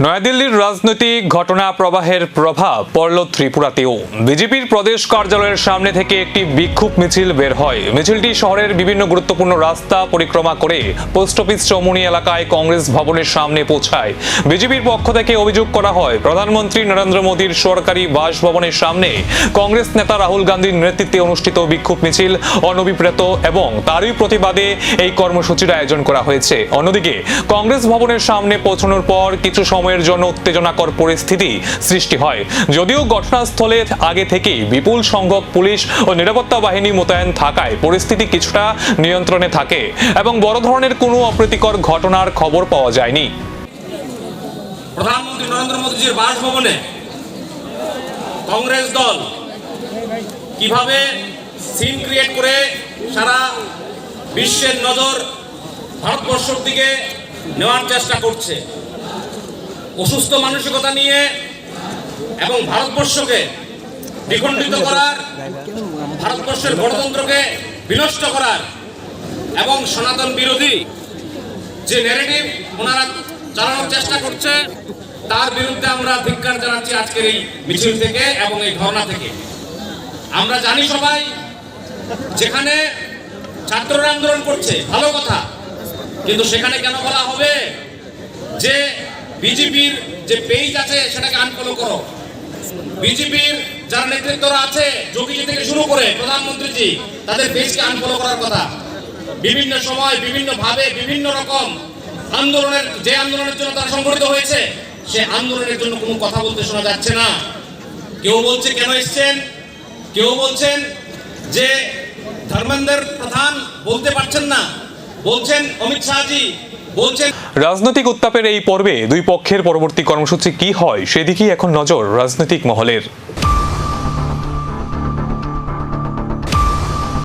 নয়াদিল্লির রাজনৈতিক ঘটনা প্রবাহের প্রভাব পড়ল ত্রিপুরাতেও। বিজেপির প্রদেশ কার্যালয়ের সামনে থেকে একটি বিক্ষোভ মিছিল বের হয়। মিছিলটি শহরের বিভিন্ন গুরুত্বপূর্ণ রাস্তা পরিক্রমা করে পোস্ট অফিস চৌমুহনী এলাকায় কংগ্রেস ভবনের সামনে পৌঁছায়। বিজেপির পক্ষ থেকে অভিযোগ করা হয়, প্রধানমন্ত্রী নরেন্দ্র মোদীর সরকারি বাসভবনের সামনে কংগ্রেস নেতা রাহুল গান্ধীর নেতৃত্বে অনুষ্ঠিত বিক্ষোভ মিছিল অনভিপ্রেত এবং তারই প্রতিবাদে এই কর্মসূচির আয়োজন করা হয়েছে। অন্যদিকে কংগ্রেস ভবনের সামনে পৌঁছানোর পর কিছু সময়ের জন্য উত্তেজনাকর পরিস্থিতি সৃষ্টি হয়। যদিও ঘটনাস্থলে আগে থেকেই বিপুল সংখ্যক পুলিশ ও নিরাপত্তা বাহিনী মোতায়েন থাকায় পরিস্থিতি কিছুটা নিয়ন্ত্রণে থাকে এবং বড় ধরনের কোনো অপ্রীতিকর ঘটনার খবর পাওয়া যায়নি। প্রধানমন্ত্রী নরেন্দ্র মোদীজির বাসভবনে কংগ্রেস দল কিভাবে সিন ক্রিয়েট করে সারা বিশ্বের নজর ভারতবর্ষের দিকে নেওয়ার চেষ্টা করছে, অসুস্থ মানসিকতা নিয়ে এবং ভারতবর্ষকে দ্বিখণ্ডিত করার, ভারতবর্ষের গণতন্ত্রকে বিনষ্ট করার এবং সনাতন বিরোধী যে ন্যারেটিভ ওনারা চালানোর চেষ্টা করছে, তার বিরুদ্ধে আমরা ধিক্কার জানাচ্ছি আজকের এই মিছিল থেকে এবং এই ধর্ণা থেকে। আমরা জানি সবাই, যেখানে ছাত্ররা আন্দোলন করছে ভালো কথা, কিন্তু সেখানে কেন বলা হবে যে বিজেপির যে পেজ আছে সেটাকে আনফলো করো? বিজেপির যারা নেতৃত্বরা আছে, যোগীজি থেকে শুরু করে প্রধানমন্ত্রীজি, তাদের পেজকে আনফলো করার কথা। বিভিন্ন সময় বিভিন্ন ভাবে বিভিন্ন রকম আন্দোলনের, যে আন্দোলনের জন্য তারা সংগঠিত হয়েছে, সে আন্দোলনের জন্য কোনো কথা বলতে শোনা যাচ্ছে না। কেউ বলছে কেন এসছেন, কেউ বলছেন যে ধর্মেন্দ্র প্রধান বলতে পারছেন না, বলছেন অমিত শাহজি বলছেন। রাজনৈতিক উত্তাপের এই পর্বে দুই পক্ষের পরবর্তী কর্মসূচি কি হয় সেদিকেই এখন নজর রাজনৈতিক মহলের।